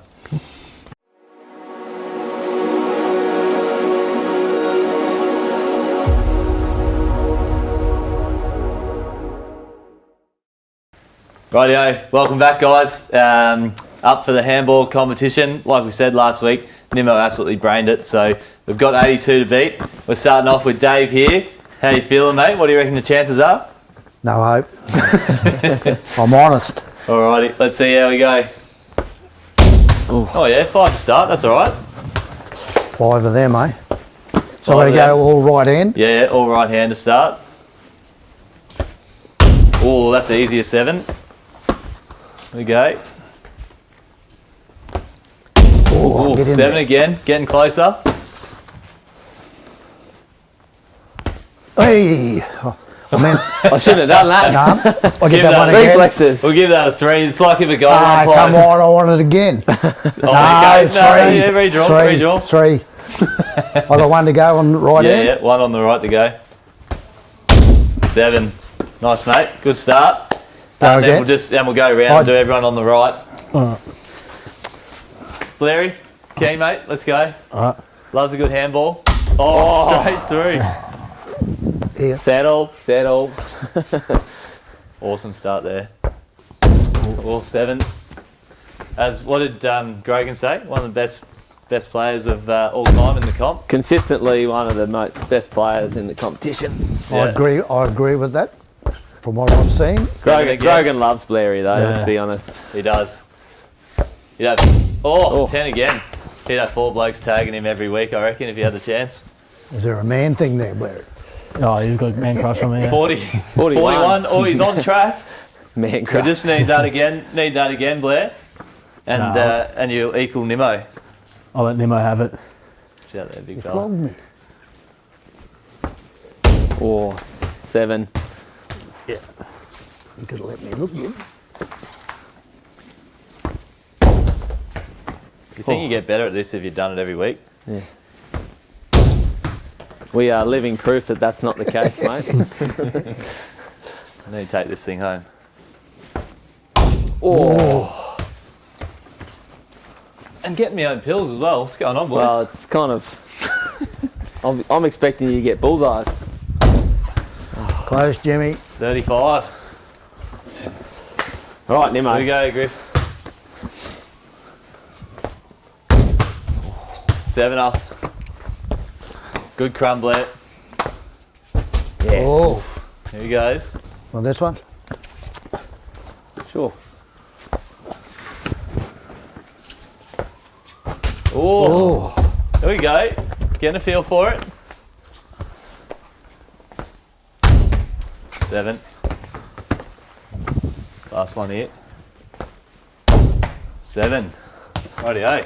Rightio, welcome back, guys. Up for the handball competition. Like we said last week, Nimmo absolutely brained it, so we've got 82 to beat. We're starting off with Dave here. How you feeling, mate? What do you reckon the chances are? No hope. I'm honest. Alrighty, let's see how we go. Ooh. Oh yeah, 5 to start, that's alright. 5 of them, eh? So I'm going to go all right hand? Yeah, all right hand to start. Oh, that's the easier 7. we go. Oh, get in 7 there. again, getting closer. Hey! Oh, man, I shouldn't have done that. I'll get Give that one that- again. Reflexes. We'll give that a 3. It's like if a goal Ah, umpire- come on, I want it again. Oh, No, okay. three. Yeah, redraw, redraw. Three. I got one to go on the right Yeah, end. yeah, 1 on the right to go. 7. Nice, mate. Good start. Go And then again. we'll go around and do everyone on the right. Alright. Blairy, key, mate. Let's go. Alright. Loves a good handball. Oh, straight through. Here. Settle. Awesome start there. All 7. What did Grogan say? One of the best players of all time in the comp. Consistently one of the best players in the competition. Yeah. I agree with that. From what I've seen. 7 again. Grogan loves Blairy though, Yeah. let's be honest. He does. He'd have 10 again. He'd have 4 blokes tagging him every week, I reckon, if he had the chance. Is there a man thing there, Blair? Oh, he's got a man crush on me. Yeah. 41. Oh, he's on track. Man, We crush. just need that again, Blair. And No. and you'll equal Nimmo. I'll let Nemo have it. Shout out there, big Flog fella. me. Oh, 7. You could have let me look good. You think you get better at this if you've done it every week? We are living proof that that's not the case, mate. I need to take this thing home. Oh, And getting my own pills as well. What's going on, boys? well, it's kind of. I'm expecting you to get bullseyes. Close, Jimmy. 35. All right, Nemo. Here we go, Griff. 7 up. Good crumb, Blair. Yes. Oh, Here he goes. well, this one. Sure. Oh, here we go. Getting a feel for it. 7. Last one here. 7. Rightio.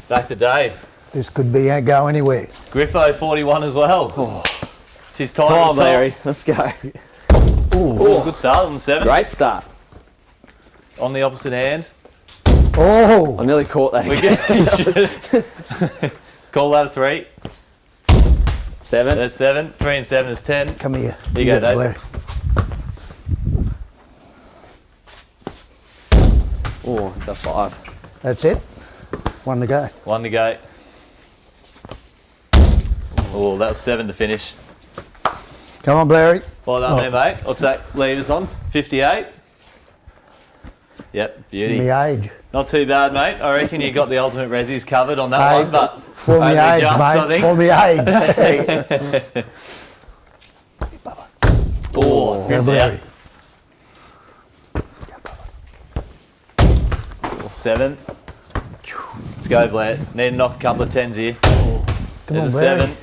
Back to Dave. This could be go anywhere. Griffo 41 as well. She's tight. Come at on, the top. Larry. Let's go. Oh, good start on the 7. Great start. On the opposite hand. Oh, I nearly caught that. We Again. get call that a 3. 7. There's 7. 3 and 7 is 10. come here. Here you go, get it, Dave. Blair. Oh, it's a 5. That's it. One to go. 1 to go. Oh, that was 7 to finish. Come on, Blairy. Well done there, mate. What's that leave us on? 58? Yep, beauty. Me age. Not too bad, mate. I reckon you got the ultimate resis covered on that Hey, one, but For me only age, just, I mate. think. For me age. Oh, Go, yeah. Blairy. 7. Let's go, Blair. Need to knock a couple of 10s here. Come There's on, a Blairy. 7.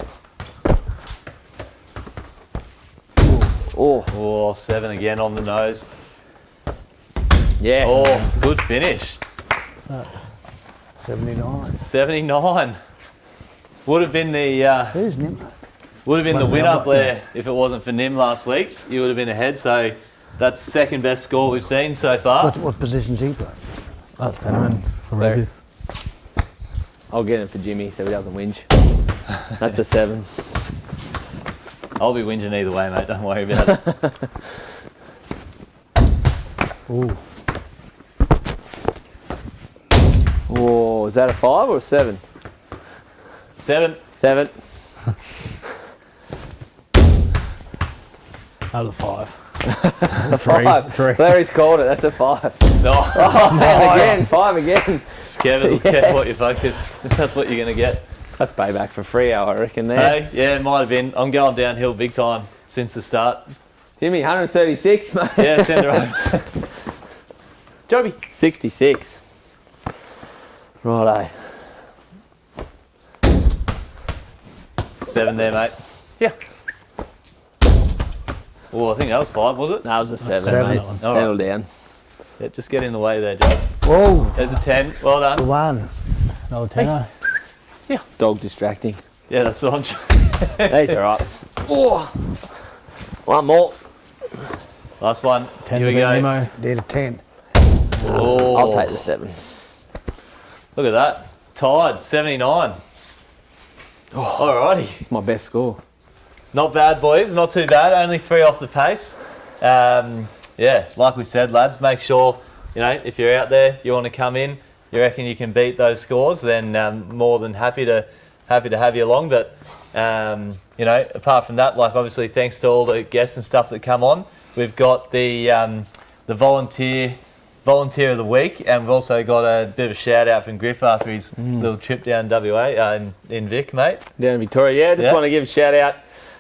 Oh, Oh, 7 again on the nose. yes. Oh, good finish. 79. 79. Would have been the Who's Nimmo? winner, Blair, if it wasn't for Nim last week. You would have been ahead. So that's second best score we've seen so far. What position's he playing? That's cinnamon for There. Resies. I'll get it for Jimmy so he doesn't whinge. That's a 7. I'll be whinging either way, mate. Don't worry about it. Ooh. Oh, is that a 5 or a 7? 7. 7. That was a 5. A 5. Three. Larry's called it. That's a 5. No, Oh, 10 again. 5 again. Kevin, Yes. careful what you focus. That's what you're going to get. That's payback for free hour, I reckon there. Hey, yeah, it might have been. I'm going downhill big time since the start. Jimmy, 136, mate. Yeah, send her over. Joby. 66. Righto. 7 there, mate. Yeah. Oh, I think that was 5, was it? That was a 7, Seven. mate. All right. Settle down. Yeah, just get in the way there, Joe. Whoa, There's a 10. Well done. one. Another tenner. Dog distracting. Yeah, that's what I'm trying. He's all right. Oh, one more. Last one. 10 Here we to beat go. Nemo. They're a 10. Oh, I'll take the 7. Look at that. Tied, 79. Alrighty. It's my best score. Not bad, boys. Not too bad. Only 3 off the pace. Yeah, like we said, lads, make sure, you know, if you're out there, you want to come in, you reckon you can beat those scores, then more than happy to have you along. But, you know, apart from that, like obviously thanks to all the guests and stuff that come on. We've got the volunteer of the week, and we've also got a bit of a shout out from Griff after his little trip down WA in Vic, mate. Down in Victoria, just want to give a shout out.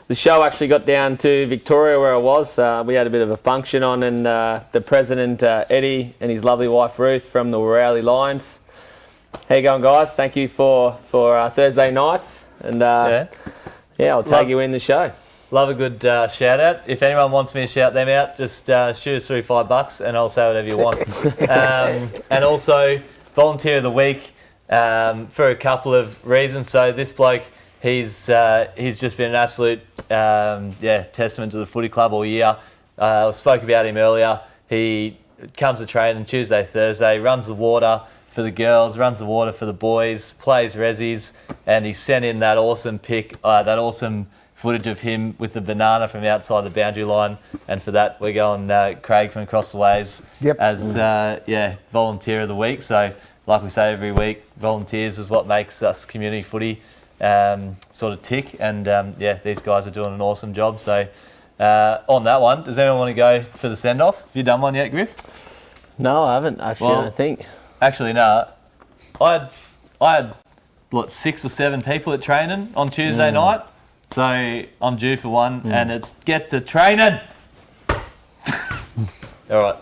The show actually got down to Victoria where I was. We had a bit of a function on, and the president, Eddie, and his lovely wife, Ruth, from the Warrowley Lions. How you going, guys? Thank you for Thursday night. And I'll tag you in the show. Love a good shout out. If anyone wants me to shout them out, just shoot us through $5 and I'll say whatever you want. And also, volunteer of the week for a couple of reasons. So this bloke, he's just been an absolute testament to the footy club all year. I spoke about him earlier. He comes to training Tuesday, Thursday, runs the water for the girls, runs the water for the boys, plays resis, and he sent in that awesome pic, that awesome footage of him with the banana from outside the boundary line. And for that, we're going Craig from Across the Waves as volunteer of the week. So like we say every week, volunteers is what makes us community footy sort of tick, and these guys are doing an awesome job. So on that one, does anyone want to go for the send-off? Have you done one yet, Griff? No, I haven't actually. I think. Actually, no. I had 6 or 7 people at training on Tuesday night, so I'm due for one, and it's get to training. All right.